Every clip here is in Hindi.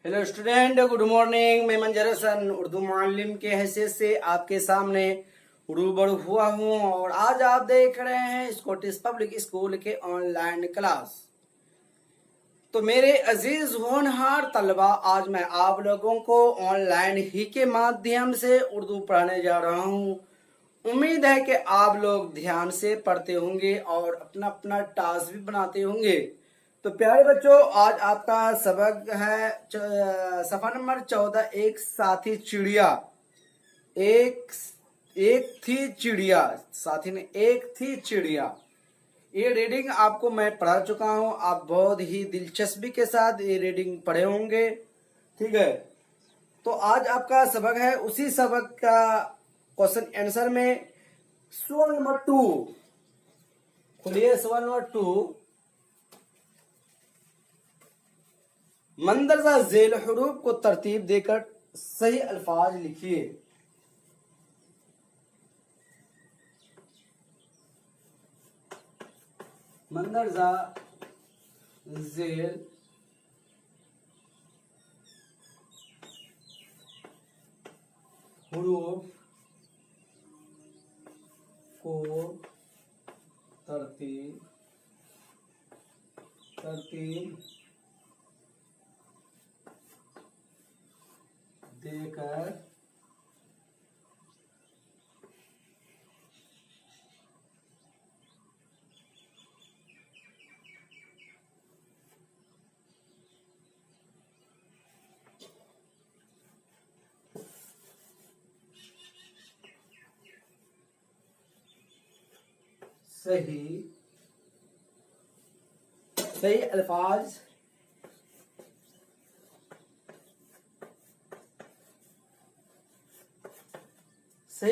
Hello student, good morning. मैं मंजर हसन उर्दू मालिम के हैसियत से आपके सामने रूबरू हुआ हूँ और आज आप देख रहे हैं स्कॉटिश पब्लिक स्कूल के ऑनलाइन क्लास। तो मेरे अजीज होनहार तलबा, आज मैं आप लोगों को ऑनलाइन ही के माध्यम से उर्दू पढ़ाने जा रहा हूँ। उम्मीद है कि आप लोग ध्यान से पढ़ते होंगे और अपना अपना टास्क भी बनाते होंगे। तो प्यारे बच्चों, आज आपका सबक है सफा नंबर 14, एक साथी चिड़िया। एक एक थी चिड़िया, साथी ने एक थी चिड़िया। ये रीडिंग आपको मैं पढ़ा चुका हूँ, आप बहुत ही दिलचस्पी के साथ ये रीडिंग पढ़े होंगे। ठीक है, तो आज आपका सबक है, उसी सबक का क्वेश्चन आंसर में सवाल नंबर 2। खोलिए सवाल नंबर 2। मंदरजा झेल हरूफ को तरतीब देकर सही अल्फाज लिखिए। मंदरजा झेल हरूफ को तरतीब देकर सही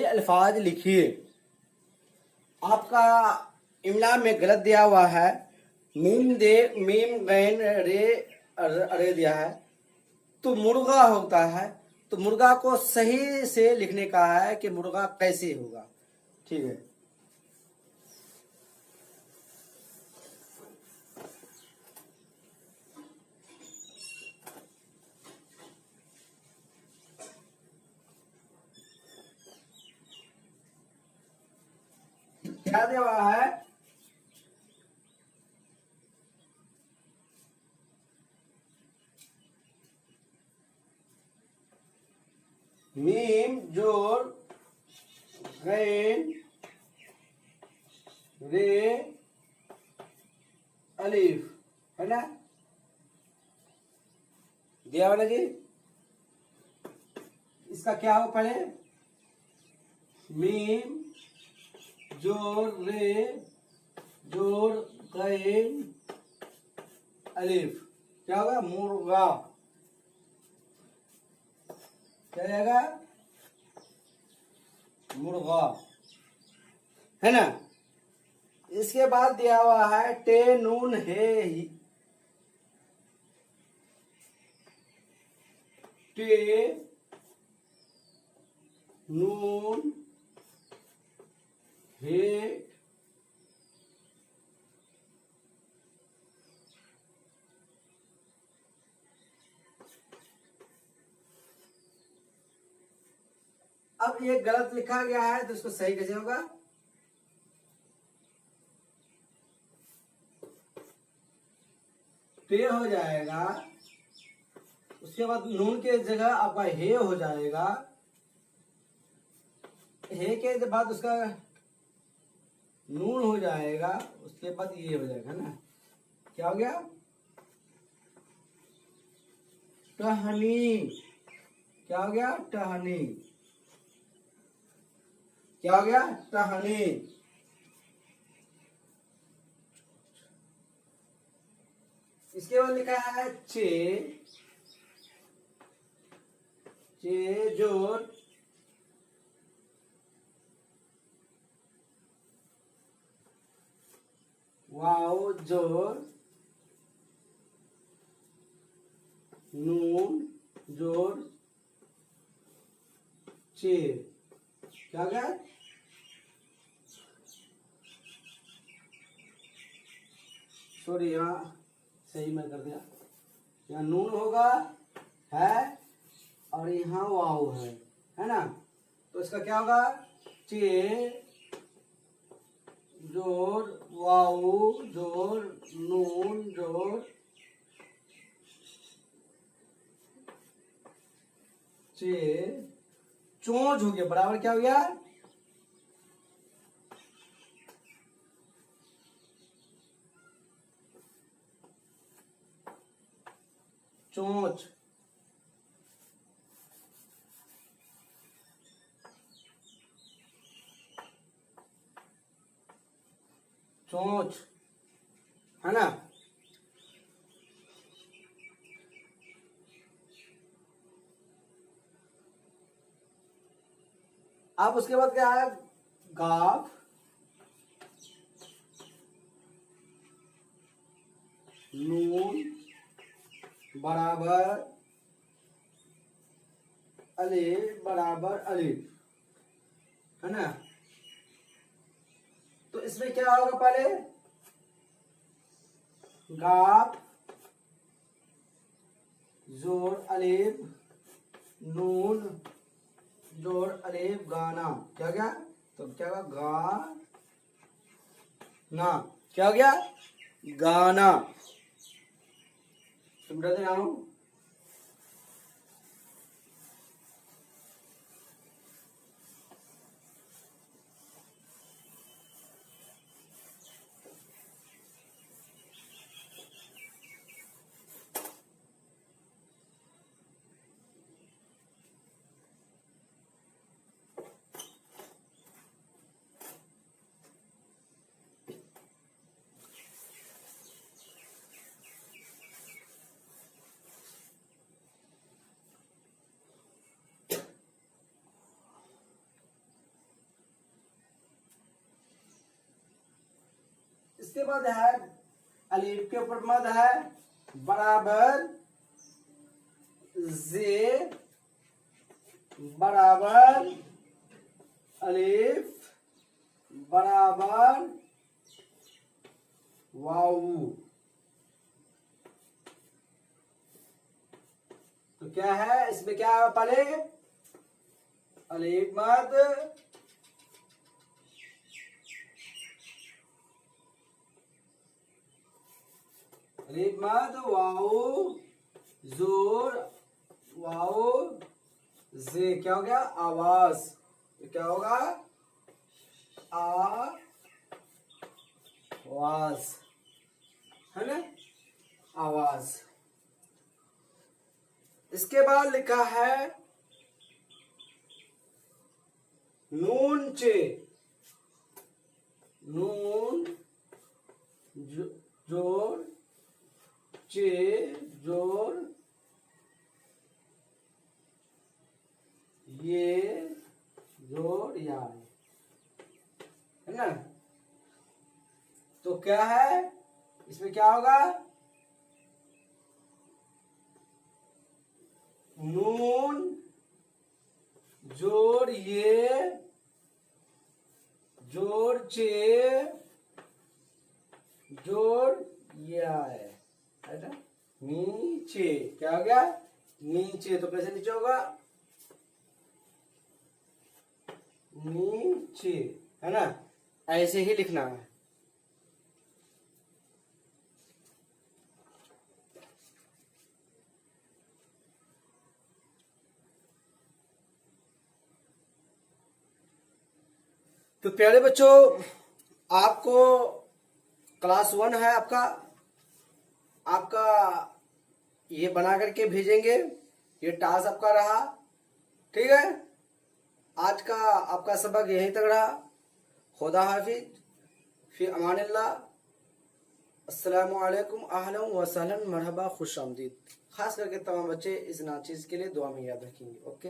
अल्फाज लिखिए। आपका इमला में गलत दिया हुआ है, मीम गैन रे अरे दिया है, तो मुर्गा होता है। तो मुर्गा को सही से लिखने का है कि मुर्गा कैसे होगा। ठीक है, क्या दिया हुआ है? मीम जोर गैन रे अलिफ, है ना? दिया वाला जी, इसका क्या हो पहले? मीम जोर रे जोर गैन अलिफ, क्या होगा? मुर्गा। क्या जाएगा? मुर्गा, है ना? इसके बाद दिया हुआ है टे नून हे ही, टे नून हे अब ये गलत लिखा गया है, तो इसको सही कैसे होगा? पे हो जाएगा, उसके बाद नून के जगह आपका हे हो जाएगा, हे के बाद उसका नून हो जाएगा, उसके बाद ये हो जाएगा ना। क्या हो गया? टहनी। क्या हो गया? टहनी। क्या हो गया? टहनी। इसके बाद लिखा है चे जोर वाओ जोर नून जोर चे। क्या हो गया? सॉरी, यहाँ सही मैं कर दिया। यहाँ नून होगा, है और यहाँ वाव है ना। तो इसका क्या होगा, चे जोड़ वाव जोड़ नून जोड़ चे चोंच हो गया, बराबर क्या हो गया, चोंच। चोंच है ना। अब उसके बाद क्या है, गाफ नून बराबर अलिफ बराबर अलिफ, है ना। तो इसमें क्या होगा, पहले गाफ जोड़ अलिफ नून जोड़ अलिफ गाना, क्या गया, तो क्या होगा, गा ना, क्या हो गया, गाना। समझा दे रहा हूं। इसके बाद है अलिफ के ऊपर मद है बराबर जे बराबर अलिफ बराबर वाऊ। तो क्या है इसमें, क्या है पहले अलिफ मद अलिफ मद वाऊ जोर वाऊ जे, क्या हो गया, आवाज। तो क्या होगा, आवाज, है ना, आवाज। इसके बाद लिखा है नून चे, नून जोड़ चे जोड़ ये जोड़ या, है ना। तो क्या है इसमें, क्या होगा, नून जोड़ ये जोड़ चे जोड़ या है ना, नीचे, क्या हो गया, नीचे। तो कैसे नीचे होगा, नीचे, है ना, ऐसे ही लिखना है। तो प्यारे बच्चों, आपको क्लास 1 है आपका ये बना करके भेजेंगे, ये टास्क आपका रहा, ठीक है। आज का आपका सबक यहीं तक रहा। खुदा हाफिज, फी अमानिल्लाह, अस्सलामु अलैकुम, अहलन व सहलन, मरहबा, खुश आमदीद। खास करके तमाम बच्चे इस नाचीज के लिए दुआ में याद रखेंगे। ओके।